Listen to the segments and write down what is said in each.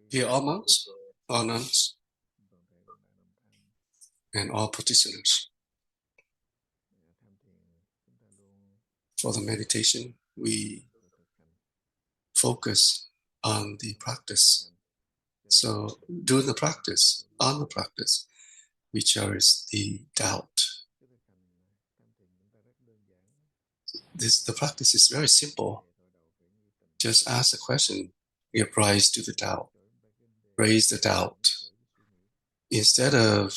Here all monks, all nuns, and all practitioners. For the meditation, we focus on the practice. So during the practice, on the practice, we cherish the doubt. The practice is very simple. Just ask a question, give rise to the doubt, raise the doubt. Instead of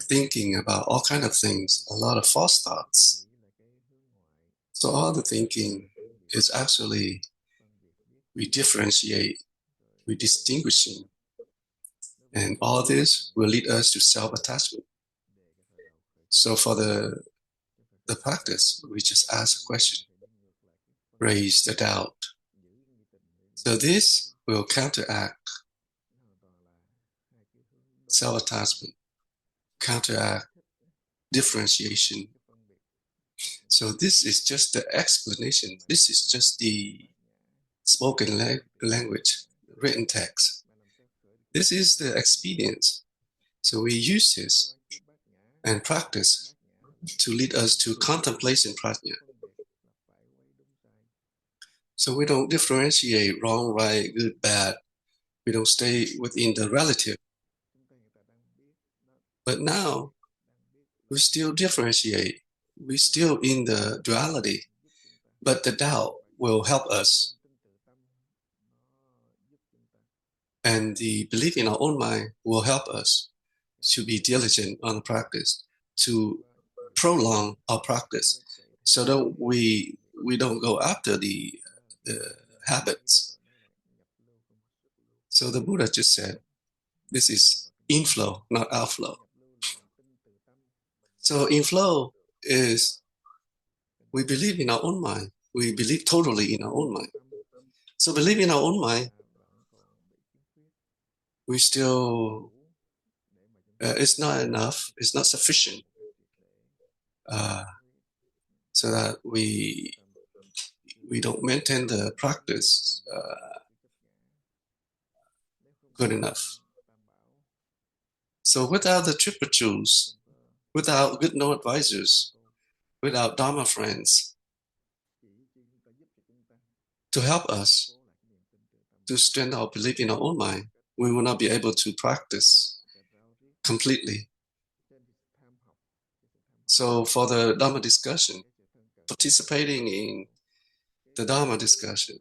thinking about all kinds of things, a lot of false thoughts. So all the thinking is actually we differentiate, we distinguishing, and all this will lead us to self-attachment. So for the practice, we just ask a question, raise the doubt. So this will counteract self-attachment, counteract differentiation. So this is just the explanation. This is just the spoken language, written text. This is the experience. So we use this and practice to lead us to contemplation prajna. So we don't differentiate wrong, right, good, bad. We don't stay within the relative. But now we still differentiate. We're still in the duality. But the doubt will help us. And the belief in our own mind will help us to be diligent on the practice, to prolong our practice, so that we don't go after the habits. So the Buddha just said, this is inflow, not outflow. So inflow is we believe in our own mind. We believe totally in our own mind. So believe in our own mind, we still, it's not enough, it's not sufficient, so that we don't maintain the practice good enough. So without the triple jewels, without good no advisors, without Dharma friends to help us to strengthen our belief in our own mind, we will not be able to practice completely. So for the Dharma discussion, participating in the Dharma discussion,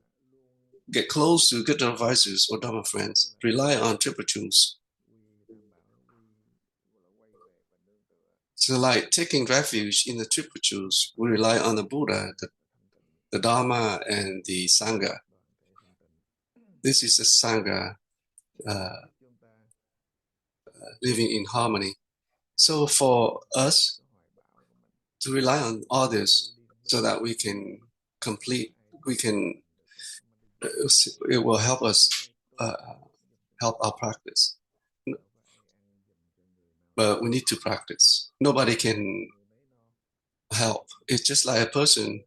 get close to good advisors or Dharma friends, rely on triple jewels. So like taking refuge in the triple jewels, we rely on the Buddha, the Dharma, and the Sangha. This is the Sangha living in harmony. So for us to rely on all this so that we can complete, it will help us help our practice. But we need to practice. Nobody can help. It's just like a person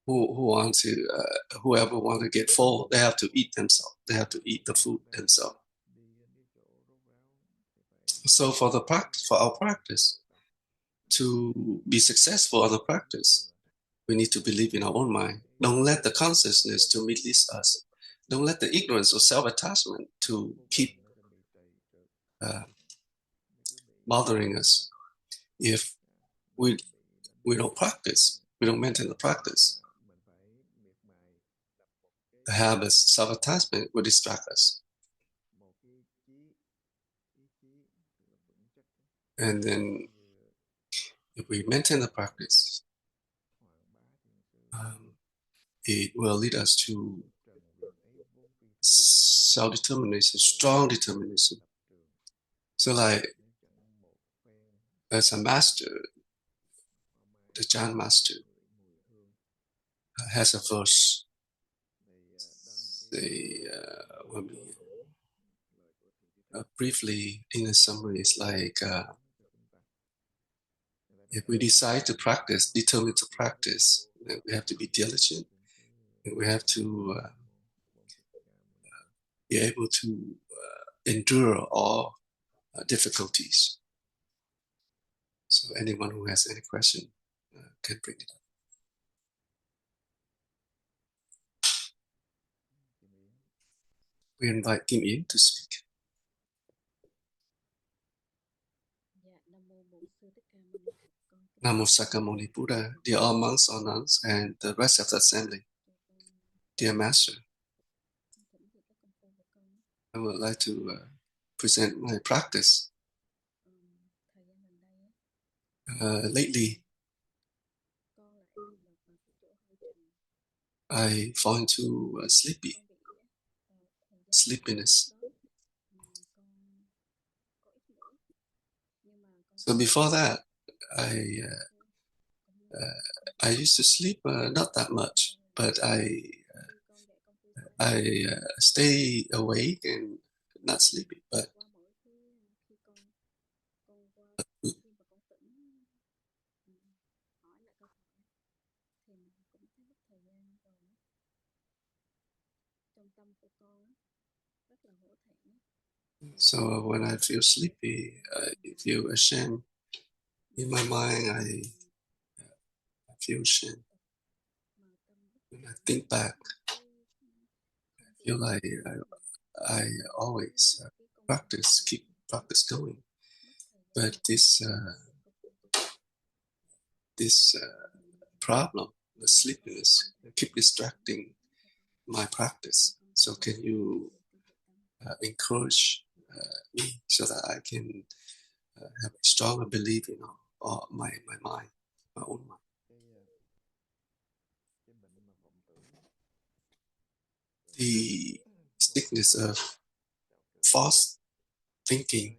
who wants to, whoever wants to get full, they have to eat themselves. They have to eat the food themselves. So for our practice, to be successful on the practice, we need to believe in our own mind. Don't let the consciousness to mislead us. Don't let the ignorance or self-attachment to keep bothering us. If we don't practice, we don't maintain the practice, the habits, self-attachment will distract us. And then if we maintain the practice, it will lead us to self-determination, strong determination. So like, as a master, the Chan master has a verse. Briefly, in a summary, it's like, if we decide to practice, determined to practice, then we have to be diligent. And we have to be able to endure all difficulties. So anyone who has any question can bring it up. We invite Kim Yến to speak. Namo Sakyamuni Buddha, dear all monks or nuns, and the rest of the assembly. Dear Master, I would like to present my practice. Lately, I fall into sleepiness. So before that, I used to sleep not that much, but I stay awake and not sleepy. But so when I feel sleepy, I feel ashamed. In my mind, I feel ashamed. When I think back, I feel like I always keep practice going. But this problem, the sleepiness, keep distracting my practice. So can you encourage me so that I can have a stronger belief in my mind, my own mind? The sickness of false thinking,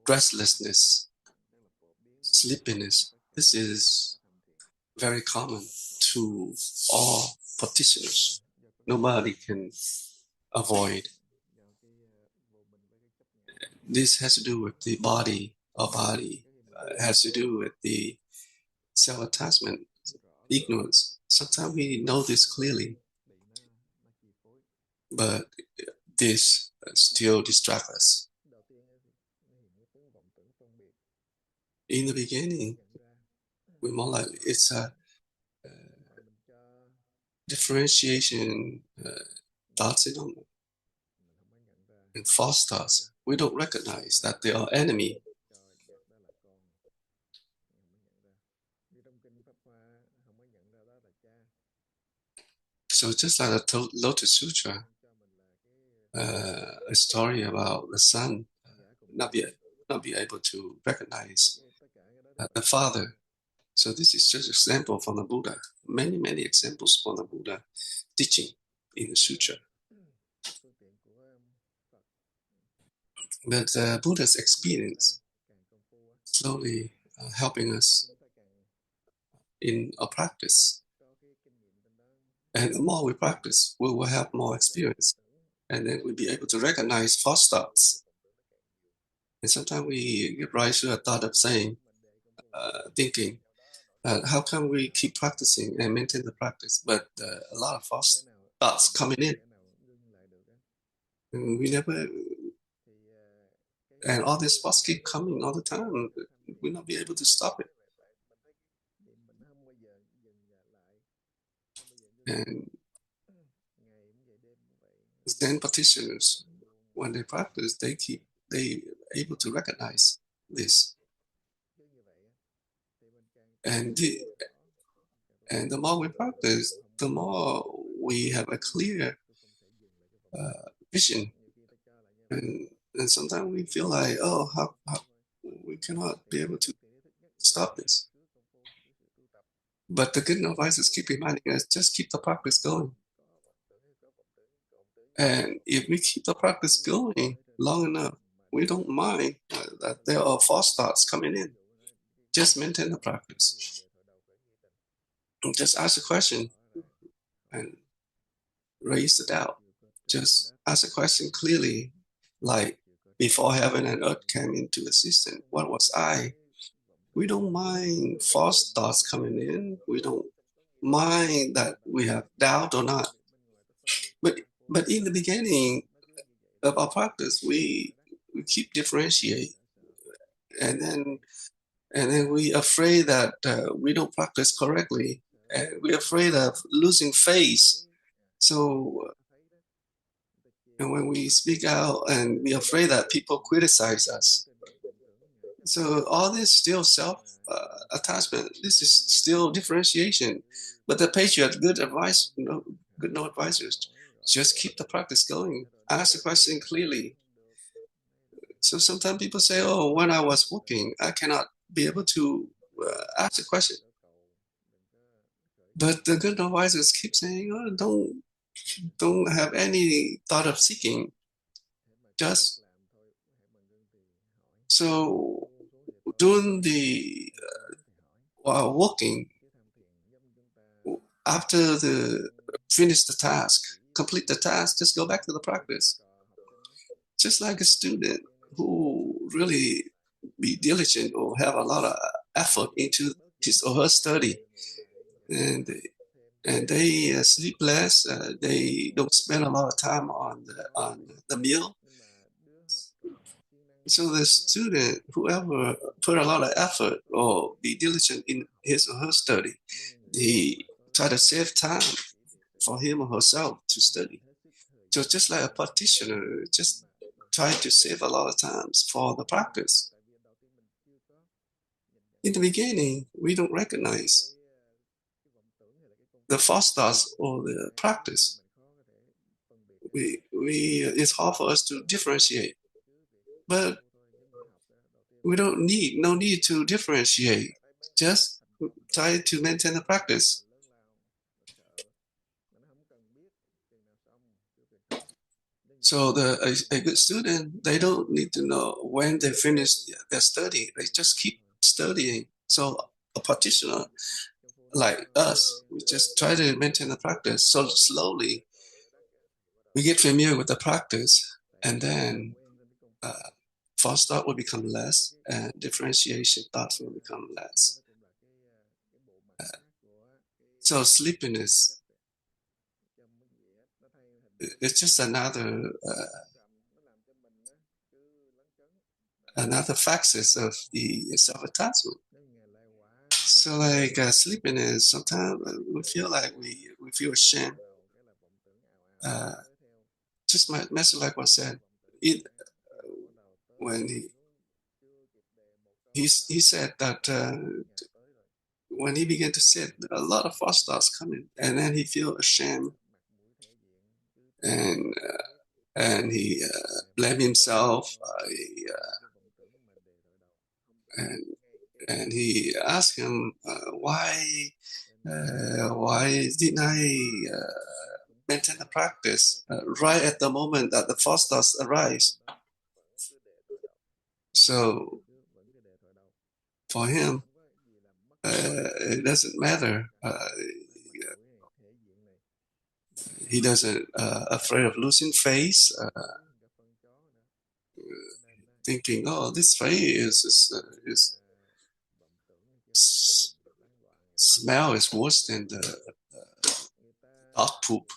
restlessness, sleepiness, this is very common to all practitioners. Nobody can avoid. This has to do with the body. Our body has to do with the self-attachment, ignorance. Sometimes we know this clearly, but this still distracts us. In the beginning, we more like it's a differentiation thoughts and false thoughts. We don't recognize that they are enemy. So just like the Lotus Sutra, a story about the son not be able to recognize the father. So this is just an example from the Buddha. Many examples from the Buddha teaching in the sutra. But Buddha's experience slowly helping us in our practice. And the more we practice, we will have more experience. And then we'll be able to recognize false thoughts. And sometimes we give rise to a thought of saying, thinking, how can we keep practicing and maintain the practice? But a lot of false thoughts coming in. And we never, and all these thoughts keep coming all the time. We'll not be able to stop it. And Zen practitioners, when they practice, they able to recognize this. And the more we practice, the more we have a clear vision. And sometimes we feel like, oh, how we cannot be able to stop this. But the good advisors keep reminding us, just keep the practice going. And if we keep the practice going long enough, we don't mind that there are false thoughts coming in. Just maintain the practice. Just ask a question and raise the doubt. Just ask a question clearly, like before heaven and earth came into existence, what was I? We don't mind false thoughts coming in. We don't mind that we have doubt or not. But But in the beginning of our practice, we keep differentiate, and then we afraid that we don't practice correctly, and we're afraid of losing face. So and when we speak out, and we're afraid that people criticize us. So all this still self-attachment. This is still differentiation. But the patriot, good advice, good no advisors, just keep the practice going. Ask the question clearly. So sometimes people say, "Oh, when I was walking, I cannot be able to ask the question." But the good advisors keep saying, "Oh, don't have any thought of seeking. Just so during the while walking, after the finish the task, complete the task, just go back to the practice. Just like a student who really be diligent or have a lot of effort into his or her study, and they sleep less. They don't spend a lot of time on the meal. So the student, whoever put a lot of effort or be diligent in his or her study, they try to save time for him or herself to study. So just like a practitioner, just try to save a lot of times for the practice. In the beginning, we don't recognize the false starts or the practice. It's hard for us to differentiate, but we don't no need to differentiate. Just try to maintain the practice. So a good student, they don't need to know when they finish their study. They just keep studying. So a practitioner like us, we just try to maintain the practice. So slowly, we get familiar with the practice, and then false thought will become less, and differentiation thoughts will become less. So sleepiness, it's just another facets of the self-attachment. So like sleepiness, sometimes we feel like we feel ashamed. Just my master like what said, it when he said that when he began to sit, a lot of thoughts starts coming, and then he feel ashamed, and he blamed himself, and he asked him why didn't I maintain the practice right at the moment that the false thoughts arise. So for him, it doesn't matter. He doesn't afraid of losing face, thinking, "Oh, this face smell is worse than the dog poop."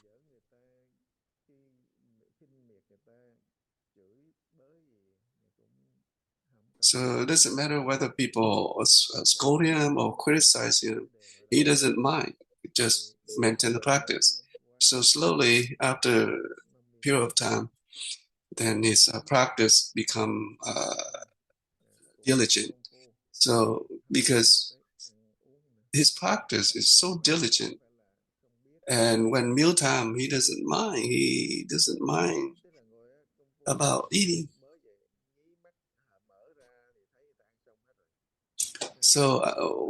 So it doesn't matter whether people scold him or criticize him. He doesn't mind. He just maintain the practice. So slowly, after a period of time, then his practice become diligent. So because his practice is so diligent, and when mealtime, he doesn't mind. He doesn't mind about eating. So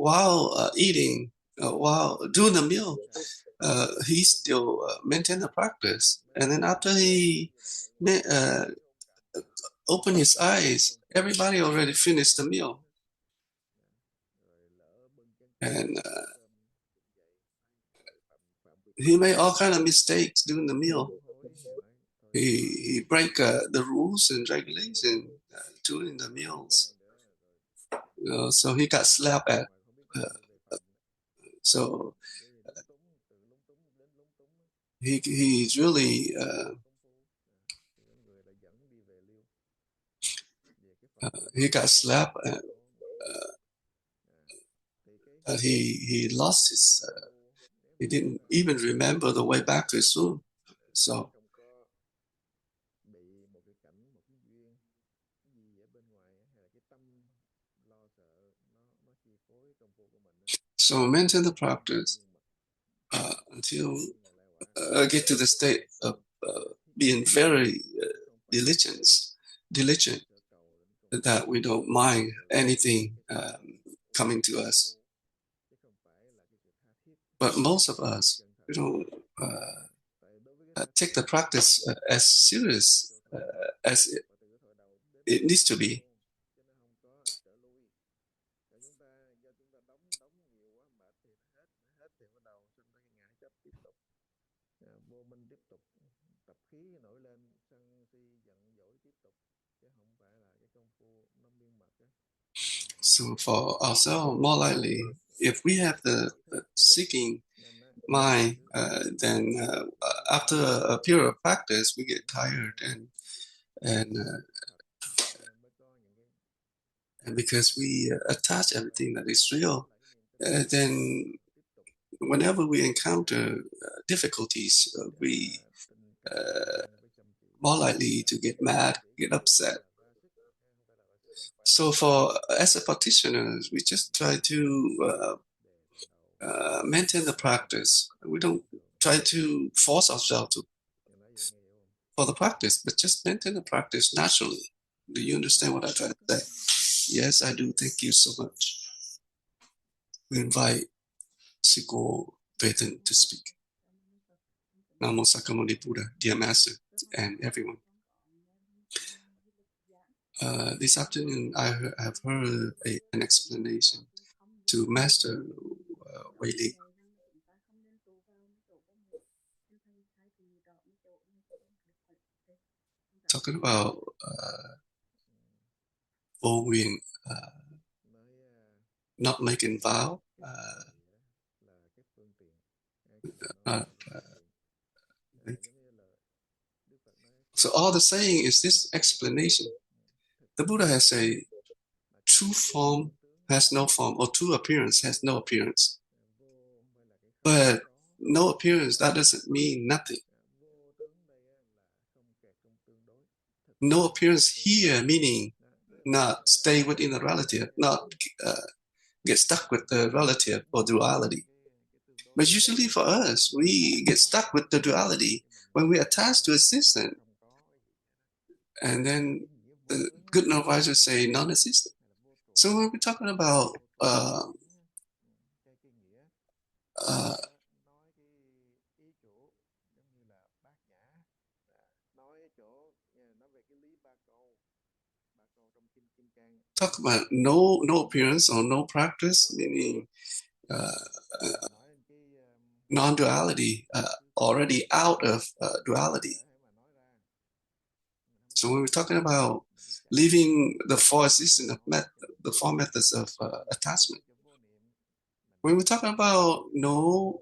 while eating, while doing the meal, he still maintain the practice. And then after he opened his eyes, everybody already finished the meal. And he made all kind of mistakes during the meal. He break the rules and regulations during the meals. So he got slapped at. So he really he got slapped and he lost his he didn't even remember the way back to his room. So maintain the practice until get to the state of being very diligent, that we don't mind anything coming to us. But most of us, we don't take the practice as serious as it needs to be. So for ourselves, more likely, if we have the seeking mind, then after a period of practice, we get tired and because we attach everything that is real, then whenever we encounter difficulties, we more likely to get mad, get upset. So for as a practitioners, we just try to maintain the practice. We don't try to force ourselves for the practice, but just maintain the practice naturally. Do you understand what I try to say? Yes, I do. Thank you so much. We invite Siko Vethan to speak. Namo Sakamuni Buddha, dear Master, and everyone. This afternoon, I have heard an explanation to Master Wei Li. Talking about not making vow, so all the saying is this explanation. The Buddha has a true form has no form, or true appearance has no appearance. But no appearance, that doesn't mean nothing. No appearance here meaning not stay within the relative, not get stuck with the relative or duality. But usually for us, we get stuck with the duality when we attach to existence. And then the good advisors say non-existent. So when we're talking about talk about no appearance or no practice, meaning non-duality, already out of duality. So when we're talking about leaving the four existence of the four methods of attachment, when we're talking about no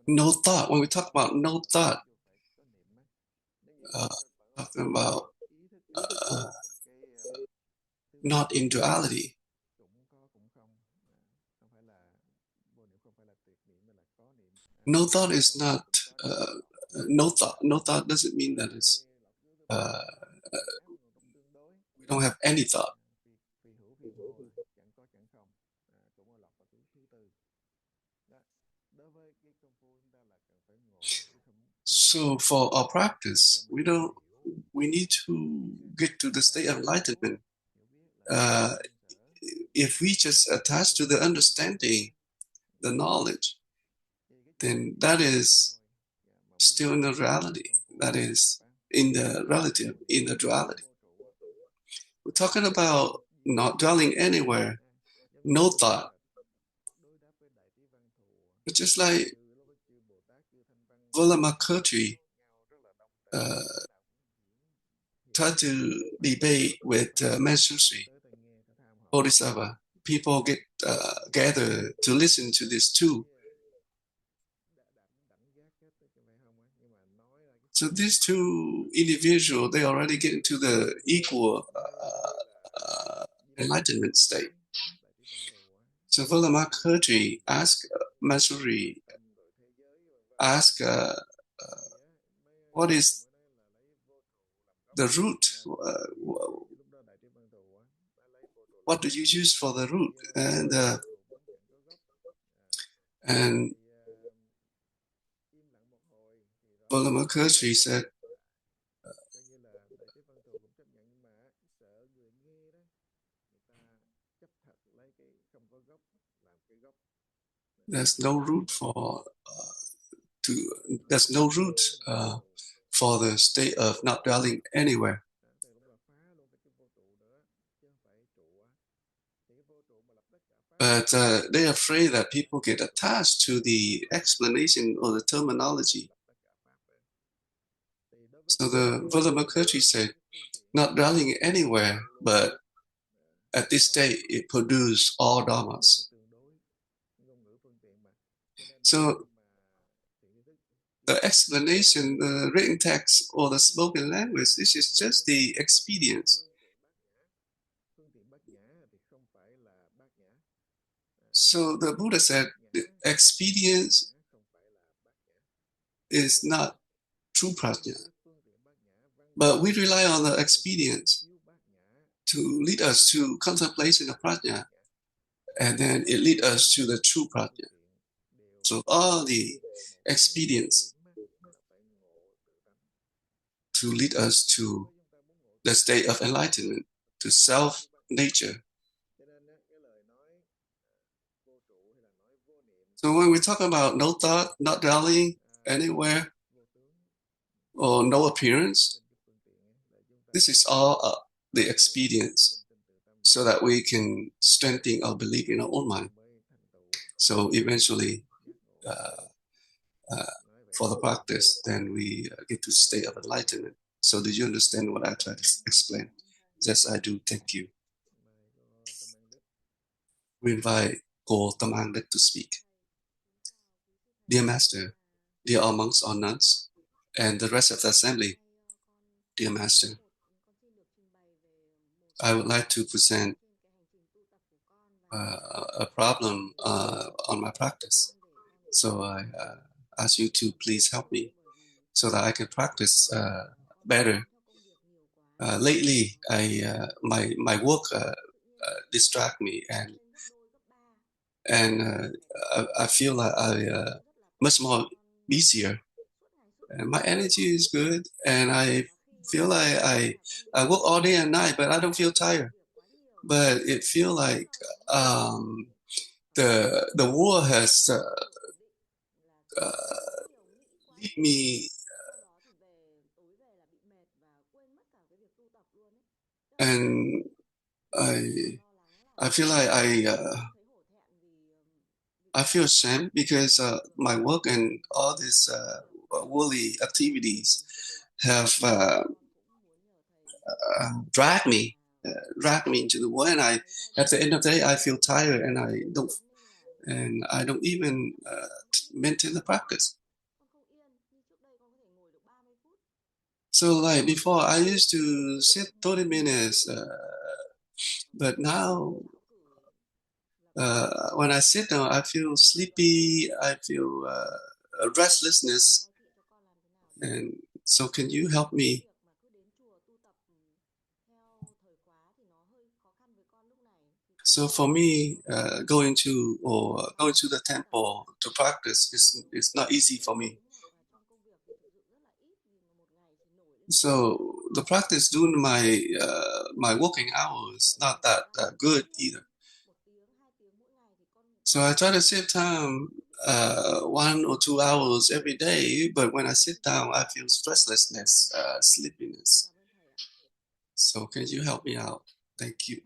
no thought, when we talk about no thought, talking about not in duality. No thought is not no thought. No thought doesn't mean that it's we don't have any thought. So for our practice, we need to get to the state of enlightenment. If we just attach to the understanding, the knowledge, then that is still in the reality. That is in the relative, in the duality. We're talking about not dwelling anywhere, no thought. But just like Vilamakirti try to debate with Mansushi, Bodhisattva. People get gather to listen to this too. So these two individuals, they already get into the equal enlightenment state. So Vallabhakirti asked Mansuri, ask what is the root? What do you use for the root? And Vallabhakirti said, there's no root for there's no root for the state of not dwelling anywhere. But they're afraid that people get attached to the explanation or the terminology. So the Vallabhakirti said, not dwelling anywhere, but at this state it produces all dharmas. So the explanation, the written text or the spoken language, this is just the experience. So the Buddha said, the experience is not true prajna. But we rely on the experience to lead us to contemplation of prajna, and then it leads us to the true prajna. So all the experience to lead us to the state of enlightenment, to self-nature. So when we talk about no thought, not dwelling anywhere, or no appearance, this is all the experience so that we can strengthen our belief in our own mind. So eventually, for the practice, then we get to state of enlightenment. So do you understand what I try to explain? Yes, I do. Thank you. We invite Go Tamang to speak. Dear Master, dear all monks or nuns, and the rest of the assembly, dear Master, I would like to present a problem on my practice. So I ask you to please help me so that I can practice better. Lately, my work distract me, and I feel like I much more busier. And my energy is good, and I feel like I work all day and night, but I don't feel tired. But it feels like the war has lead me, and I feel like I feel ashamed because my work and all these worldly activities have dragged me into the world, and at the end of the day I feel tired, and I don't even maintain the practice. So like before, I used to sit 30 minutes, but now when I sit down, I feel sleepy, I feel restlessness. And so can you help me? So for me, going to the temple to practice is not easy for me. So the practice during my working hours not that good either. So I try to save time 1 or 2 hours every day, but when I sit down, I feel stresslessness, sleepiness. So can you help me out? Thank you.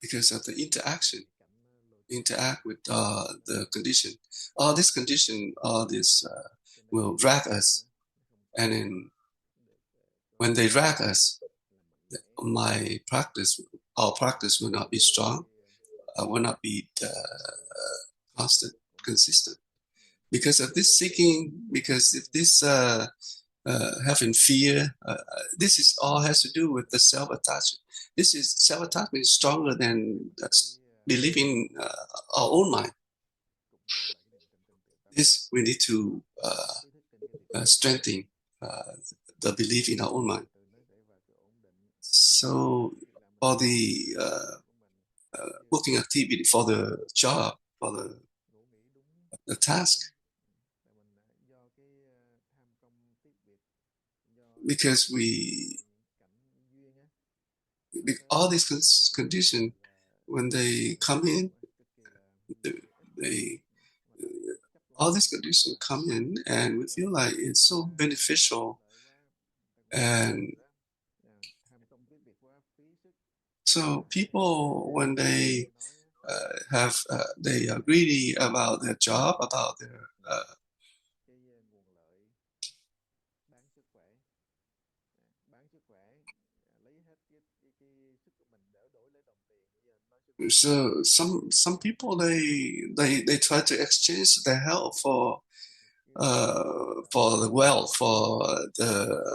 Because of the interaction. interact with the condition. All this condition, all this will drag us, and then when they drag us, my practice, our practice will not be strong, will not be constant, consistent. Because of this seeking, because if this having fear, this is all has to do with the self-attachment. This is self-attachment is stronger than believing our own mind. This we need to strengthen the belief in our own mind. So for the working activity, for the job, for the task, because all these conditions, when they come in, they all these conditions come in, and we feel like it's so beneficial, and so people when they they are greedy about their job, about their so some people they try to exchange their health for the wealth, for the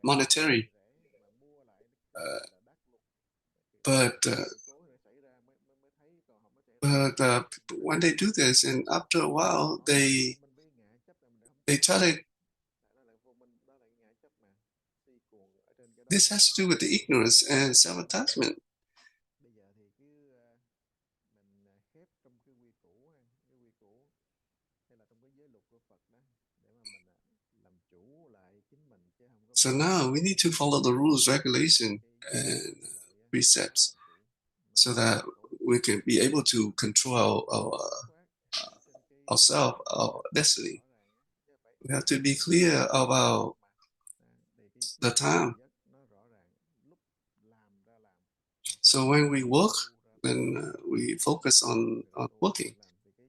monetary, but when they do this, and after a while, they try to. This has to do with the ignorance and self-attachment. So now we need to follow the rules, regulation, and precepts, so that we can be able to control ourselves, our destiny. We have to be clear about the time. So when we work, then we focus on working.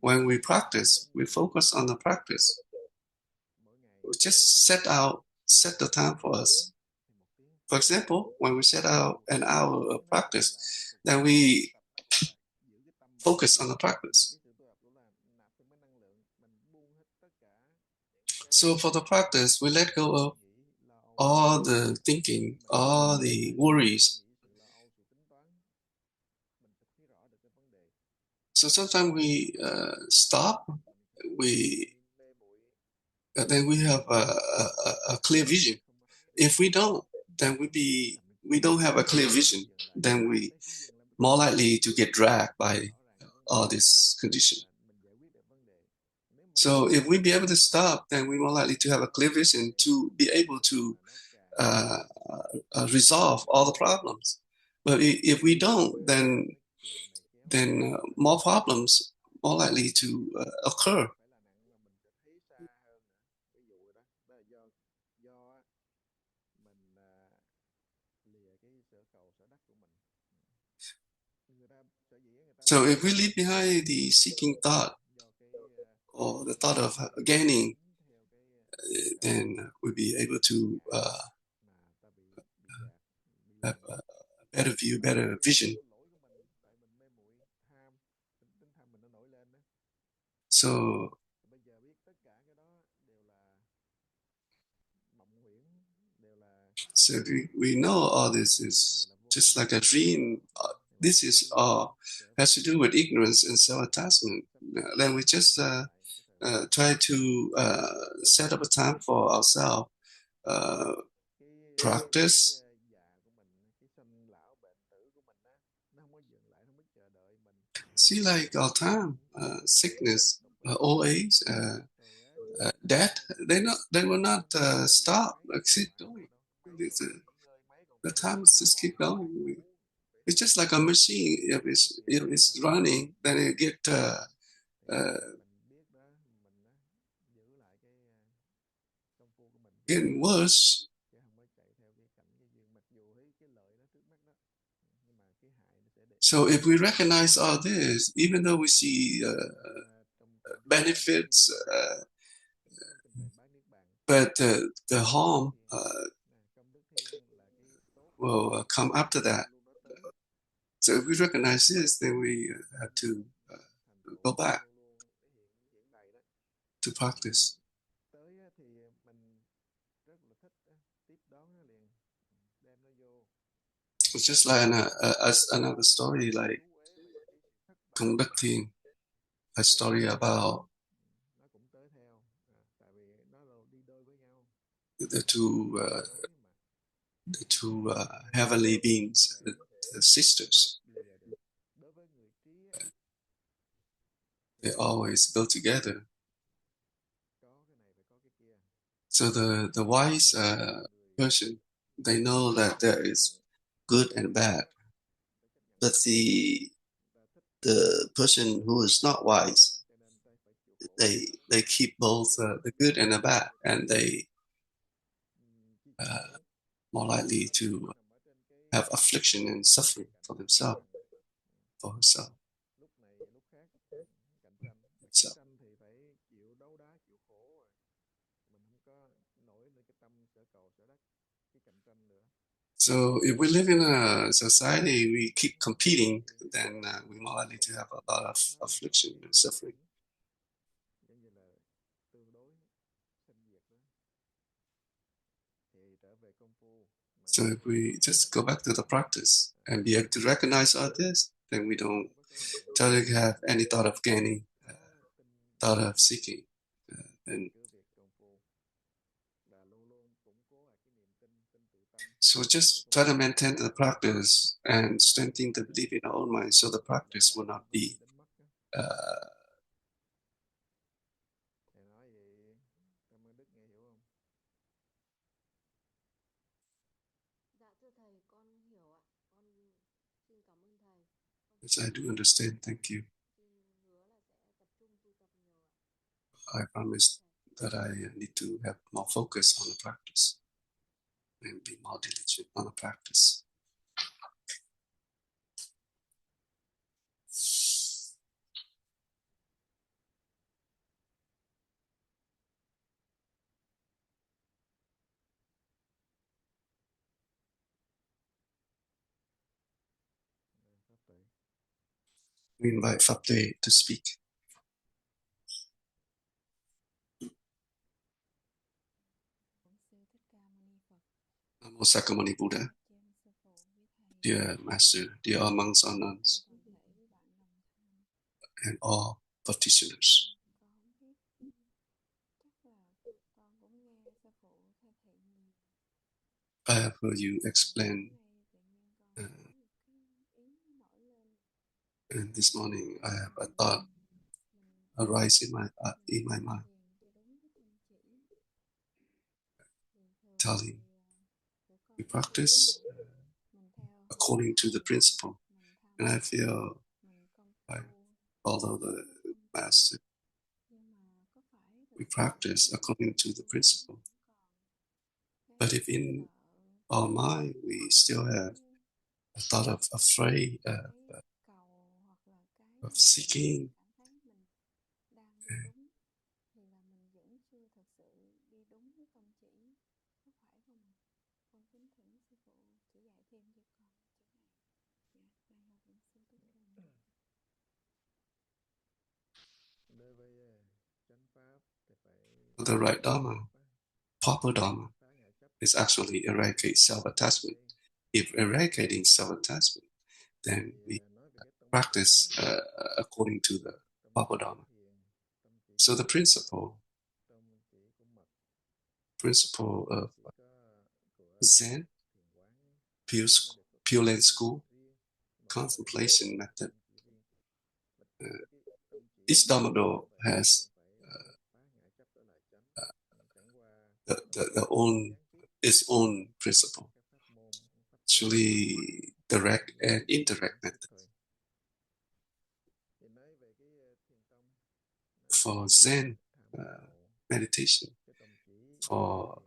When we practice, we focus on the practice. We just set the time for us. For example, when we set out an hour of practice, then we focus on the practice. So for the practice, we let go of all the thinking, all the worries. So sometimes we stop, then we have a clear vision. If we don't, then we don't have a clear vision. Then we more likely to get dragged by all this condition. So if we be able to stop, then we're more likely to have a clear vision to be able to resolve all the problems. But if we don't, then more problems more likely to occur. So if we leave behind the seeking thought or the thought of gaining, then we'll be able to have a better view, better vision. So we know all this is just like a dream. This is has to do with ignorance and self-attachment. Then we just try to set up a time for ourselves, practice. See, like our time, sickness, old age, death, they will not stop, keep going. The time just keep going. It's just like a machine. If it's running, then it get getting worse. So if we recognize all this, even though we see benefits, but the harm will come after that. So if we recognize this, then we have to go back to practice. It's just like another story, like conducting a story about the two heavenly beings, the sisters. They always go together. So the wise person, they know that there is good and bad, but the person who is not wise, they keep both the good and the bad, and they more likely to have affliction and suffering for themselves, for herself. So, so if we live in a society we keep competing, then we more likely to have a lot of affliction and suffering. So if we just go back to the practice and be able to recognize all this, then we don't totally have any thought of gaining, thought of seeking. And so just try to maintain the practice and strengthen the belief in our own mind, so the practice will not be Yes, I do understand. Thank you. I promise that I need to have more focus on the practice and be more diligent on the practice. We invite Phapte to speak. Namo Sakamani Buddha, dear Master, dear all monks or nuns, and all practitioners. I have heard you explain, and this morning I have a thought arise in my mind, telling we practice according to the principle, and I feel like although the Master, we practice according to the principle, but if in our mind we still have a thought of afraid of seeking, the right Dharma, proper Dharma, is actually eradicate self-attachment. If eradicating self-attachment, then we practice according to the proper Dharma. So the principle of Zen, Pure Land School, contemplation method, each Dhamma has its own principle, actually direct and indirect method. For Zen meditation, for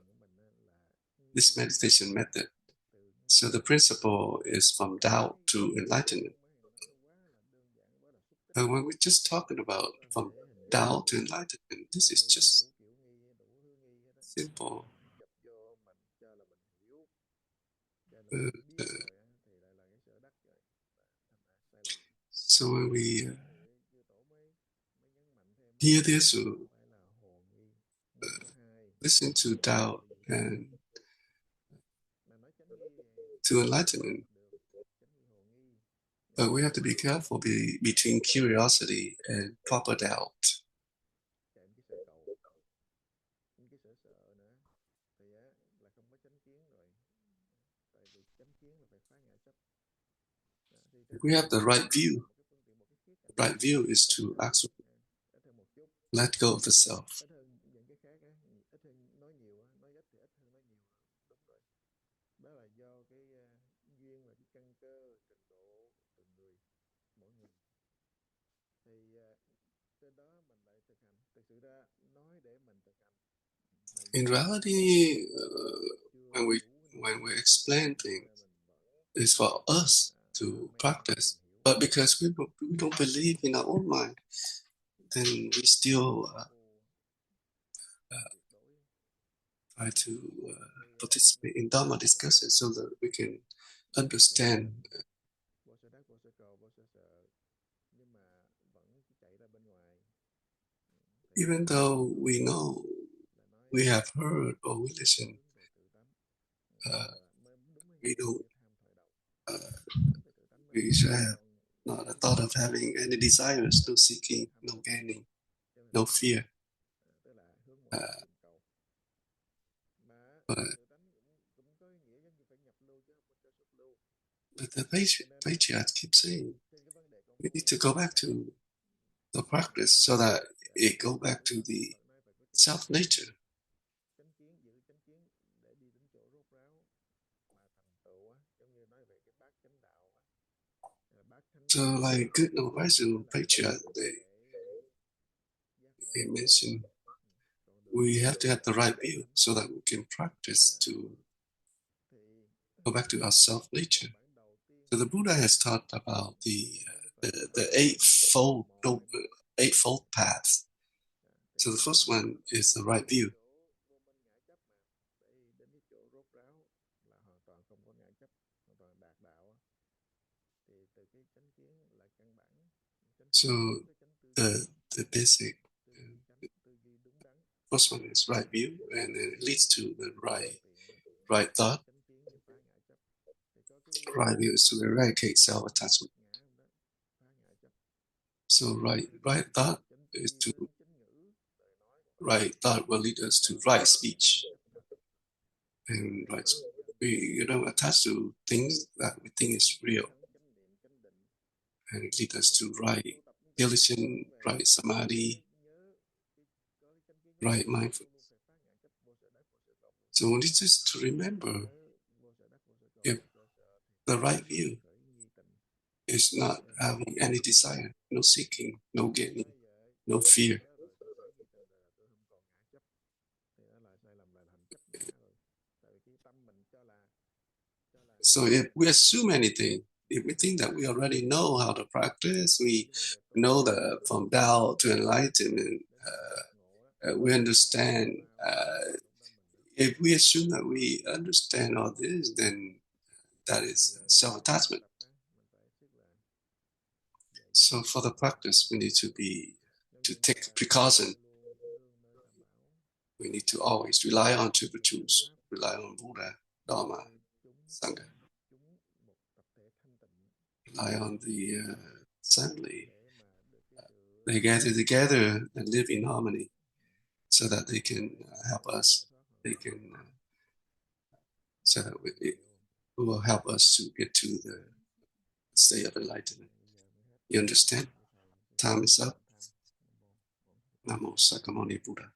this meditation method, so the principle is from doubt to enlightenment. But when we're just talking about from Tao to enlightenment, this is just simple. Uh, so when we hear this or listen to Tao and to enlightenment, but we have to be careful between curiosity and proper doubt. If we have the right view, the right view is to actually let go of the self. In reality, when we explain things, it's for us to practice. But because we don't believe in our own mind, then we still try to participate in Dharma discussion so that we can understand. Even though we know, we have heard or we listen, we don't, we should have not a thought of having any desires, no seeking, no gaining, no fear. But the patriarch keeps saying we need to go back to the practice so that it go back to the self nature. So, like good and advisor patriarch, they mentioned we have to have the right view so that we can practice to go back to our self nature. So the Buddha has taught about the eightfold path. So the first one is the right view. So the basic first one is right view, and then it leads to the right thought. Right view is to eradicate self-attachment. So right thought is to right thought will lead us to right speech, and right we don't attach to things that we think is real, and it leads us to right diligence, right samadhi, right mindfulness. So we need just to remember if the right view is not having any desire, no seeking, no gaining, no fear. So if we assume anything, if we think that we already know how to practice, we know that from Tao to enlightenment, we understand. If we assume that we understand all this, then that is self-attachment. So for the practice, we need to take precaution. We need to always rely on Triple Truths, rely on Buddha, Dharma, Sangha, rely on the assembly. They gather together and live in harmony so that they can help us. They can, so that it will help us to get to the state of enlightenment. You understand? Time is up. Namo Sakamuni Buddha.